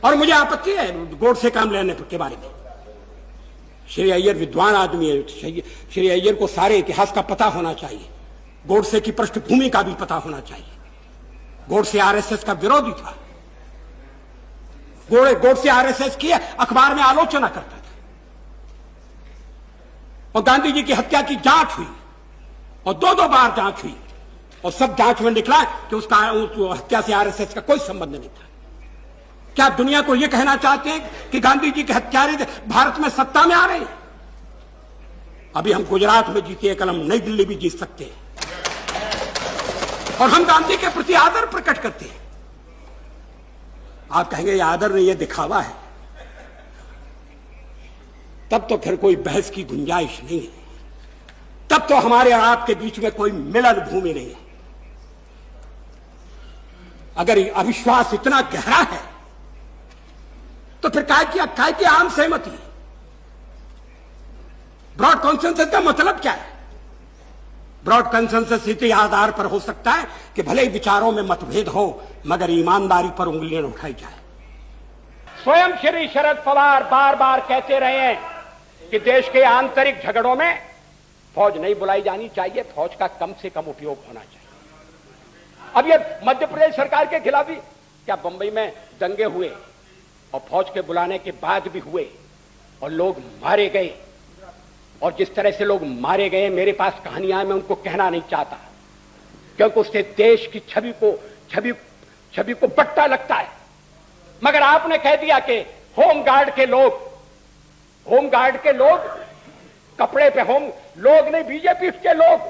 और मुझे आपत्ति है गोडसे काम लेने के बारे में। श्री अय्यर विद्वान आदमी है, श्री अय्यर को सारे इतिहास का पता होना चाहिए, गोडसे की पृष्ठभूमि का भी पता होना चाहिए। गोडसे आरएसएस का विरोधी था, गोडसे आरएसएस की अखबार में आलोचना करता था, और गांधी जी की हत्या की जांच हुई और दो बार जांच हुई, और सब जांच में निकला कि उसका हत्या से आरएसएस का कोई संबंध नहीं था। क्या आप दुनिया को यह कहना चाहते हैं कि गांधी जी के हत्यारे भारत में सत्ता में आ रहे हैं? अभी हम गुजरात में जीते, कल हम नई दिल्ली भी जीत सकते हैं, और हम गांधी के प्रति आदर प्रकट करते हैं। आप कहेंगे ये आदर नहीं, ये दिखावा है। तब तो फिर कोई बहस की गुंजाइश नहीं है, तब तो हमारे और आपके बीच में कोई मिलन भूमि नहीं है। अगर अविश्वास इतना गहरा है तो फिर काय की आम सहमति? ब्रॉड कॉन्सेंसस का मतलब क्या है? ब्रॉड कॉन्सेंसस इसी आधार पर हो सकता है कि भले ही विचारों में मतभेद हो, मगर ईमानदारी पर उंगलियां उठाई जाए। स्वयं श्री शरद पवार बार बार कहते रहे हैं कि देश के आंतरिक झगड़ों में फौज नहीं बुलाई जानी चाहिए, फौज का कम से कम उपयोग होना चाहिए। अब ये मध्य प्रदेश सरकार के खिलाफ भी क्या बंबई में दंगे हुए और फौज के बुलाने के बाद भी हुए और लोग मारे गए, और जिस तरह से लोग मारे गए मेरे पास कहानियां, मैं उनको कहना नहीं चाहता, क्योंकि उससे देश की छवि को बट्टा लगता है। मगर आपने कह दिया कि होमगार्ड के लोग कपड़े पे, होम लोग नहीं, बीजेपी के लोग,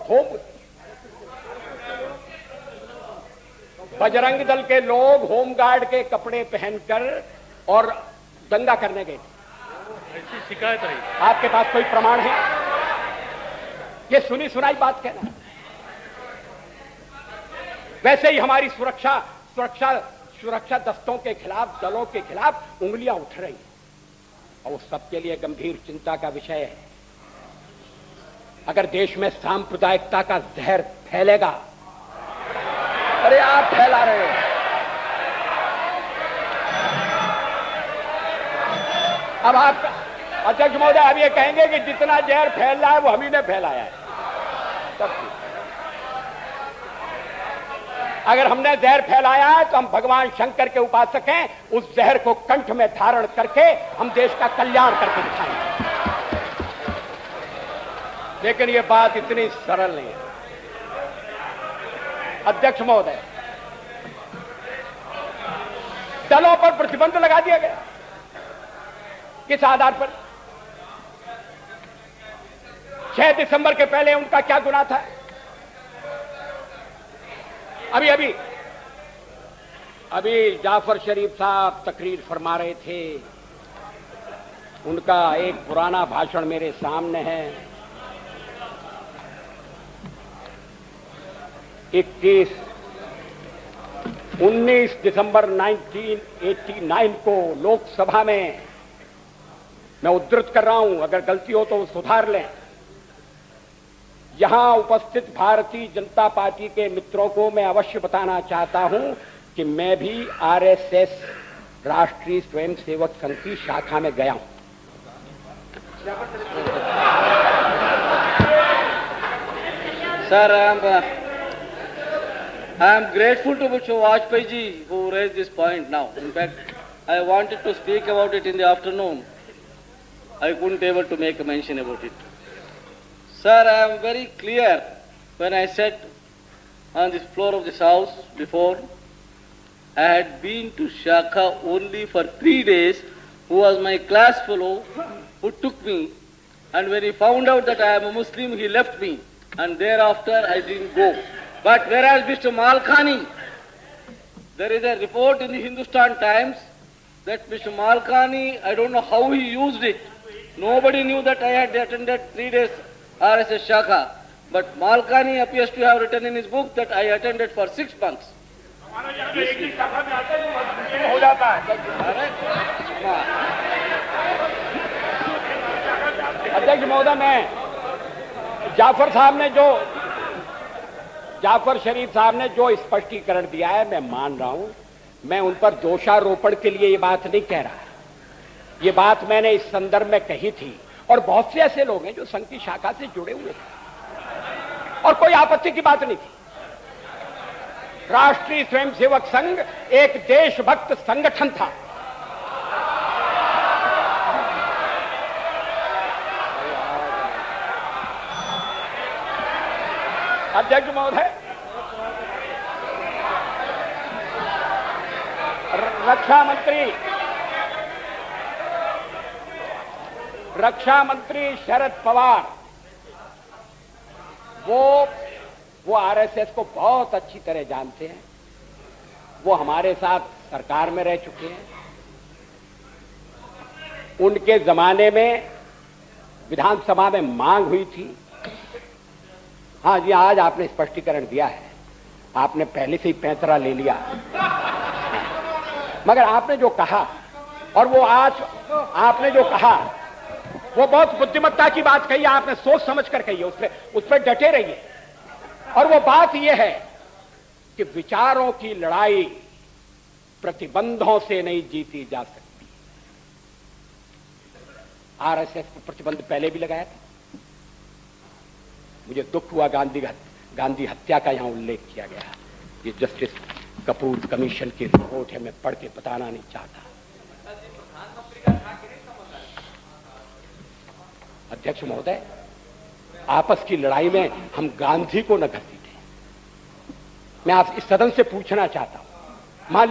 बजरंग दल के लोग होमगार्ड के कपड़े पहनकर और दंगा करने गए थे। ऐसी शिकायत आई, आपके पास कोई प्रमाण है? ये सुनी सुनाई बात कहना। वैसे ही हमारी सुरक्षा दस्तों के खिलाफ, दलों के खिलाफ उंगलियां उठ रही हैं, और उस सबके लिए गंभीर चिंता का विषय है। अगर देश में सांप्रदायिकता का जहर फैलेगा, अरे आप फैला रहे हो, अब आप अध्यक्ष महोदय अब ये कहेंगे कि जितना जहर फैल रहा है वो हम ही ने फैलाया है, तब अगर हमने जहर फैलाया है तो हम भगवान शंकर के उपासक हैं, उस जहर को कंठ में धारण करके हम देश का कल्याण करके दिखाएंगे। लेकिन ये बात इतनी सरल नहीं है अध्यक्ष महोदय। दलों पर प्रतिबंध लगा दिया गया, किस आधार पर? 6 दिसंबर के पहले उनका क्या गुनाह था? अभी जाफर शरीफ साहब तकरीर फरमा रहे थे, उनका एक पुराना भाषण मेरे सामने है। 19 दिसंबर 1989 को लोकसभा में, मैं उद्धृत कर रहा हूं, अगर गलती हो तो सुधार लें, यहां उपस्थित भारतीय जनता पार्टी के मित्रों को मैं अवश्य बताना चाहता हूं कि मैं भी आरएसएस राष्ट्रीय स्वयंसेवक संघ की शाखा में गया हूं। Sir, I am grateful to Mr. Vajpayee ji who raised this point now. In fact, I wanted to speak about it in the afternoon. I couldn't able to make a mention about it. Sir, I am very clear when I said on this floor of this house before, I had been to Shakha only for 3 days, who was my class fellow, who took me, and when he found out that I am a Muslim, he left me, and thereafter I didn't go. But whereas Mr. Malkhani, there is a report in the Hindustan Times that Mr. Malkhani, I don't know how he used it. Nobody knew that I had attended 3 days RSS Shakha. But Malkhani appears to have written in his book that I attended for 6 months. अध्यक्ष महोदय, मैं जाफर शरीफ साहब ने जो स्पष्टीकरण दिया है मैं मान रहा हूं, मैं उन पर दोषारोपण के लिए ये बात नहीं कह रहा। ये बात मैंने इस संदर्भ में कही थी, और बहुत से ऐसे लोग हैं जो संघ की शाखा से जुड़े हुए थे और कोई आपत्ति की बात नहीं थी। राष्ट्रीय स्वयंसेवक संघ एक देशभक्त संगठन था। अध्यक्ष महोदय, रक्षा मंत्री शरद पवार वो आरएसएस को बहुत अच्छी तरह जानते हैं। वो हमारे साथ सरकार में रह चुके हैं। उनके जमाने में विधानसभा में मांग हुई थी। हाँ जी, आज आपने स्पष्टीकरण दिया है, आपने पहले से ही पैंतरा ले लिया, मगर आपने जो कहा और वो आज आपने जो कहा वो बहुत बुद्धिमत्ता की बात कही, आपने सोच समझ कर कही है, उस पर डटे रहिए। और वो बात यह है कि विचारों की लड़ाई प्रतिबंधों से नहीं जीती जा सकती। आरएसएस को प्रतिबंध पहले भी लगाया था। मुझे दुख हुआ गांधी हत्या का यहां उल्लेख किया गया। ये जस्टिस कपूर कमीशन की रिपोर्ट है, मैं पढ़ के बताना नहीं चाहता। अध्यक्ष महोदय, आपस की लड़ाई में हम गांधी को न घसीटे। मैं आप इस सदन से पूछना चाहता हूं, मान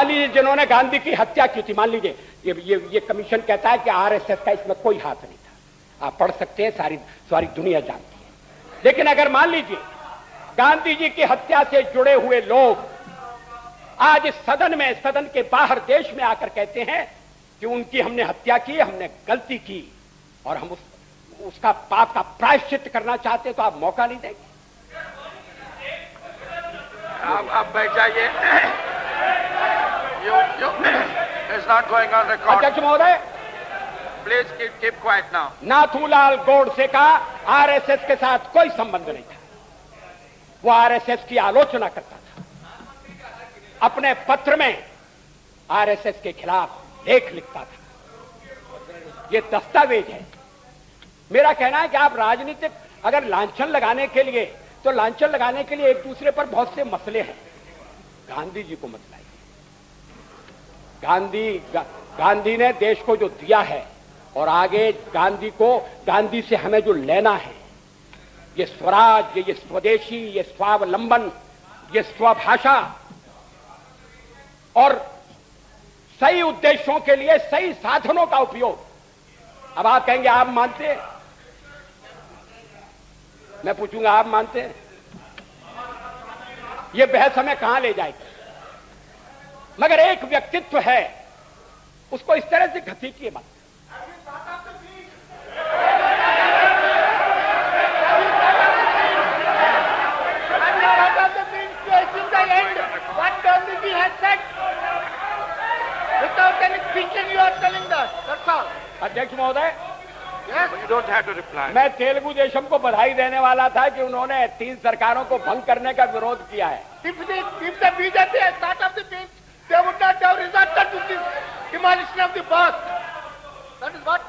लीजिए जिन्होंने गांधी की हत्या की थी, मान लीजिए ये कमीशन कहता है कि आरएसएस का इसमें कोई हाथ नहीं था। आप पढ़ सकते हैं, सारी दुनिया जानती है। लेकिन अगर मान लीजिए गांधी जी की हत्या से जुड़े हुए लोग आज इस सदन के बाहर देश में आकर कहते हैं कि उनकी हमने हत्या की, हमने गलती की और हम उसका पाप का प्रायश्चित करना चाहते हैं, तो आप मौका नहीं देंगे? आप बैठ जाइए। It's not going on record. अध्यक्ष महोदय, Please keep quiet now. Nathulal Godse का आरएसएस के साथ कोई संबंध नहीं था। वो आरएसएस की आलोचना करता था। अपने पत्र में आरएसएस के खिलाफ लेख लिखता था। ये दस्तावेज है। मेरा कहना है कि आप राजनीतिक अगर लांछन लगाने के लिए, तो लांछन लगाने के लिए एक दूसरे पर बहुत से मसले हैं। गांधी जी को मत लाइए। गांधी ने देश को जो दिया है और आगे गांधी से हमें जो लेना है, ये स्वराज, ये स्वदेशी, ये स्वावलंबन, ये स्वभाषा और सही उद्देश्यों के लिए सही साधनों का उपयोग। अब आप कहेंगे आप मानते हैं? मैं पूछूंगा आप मानते हैं? ये बहस हमें कहां ले जाएगी? मगर एक व्यक्तित्व है, उसको इस तरह से घसीटिए मत। अध्यक्ष महोदय, You don't have to reply. मैं तेलुगु देशम को बधाई देने वाला था कि उन्होंने 3 सरकारों को भंग करने का विरोध किया है। If the BJP had thought of the things, they would not have resorted to this demolition of the past. That is what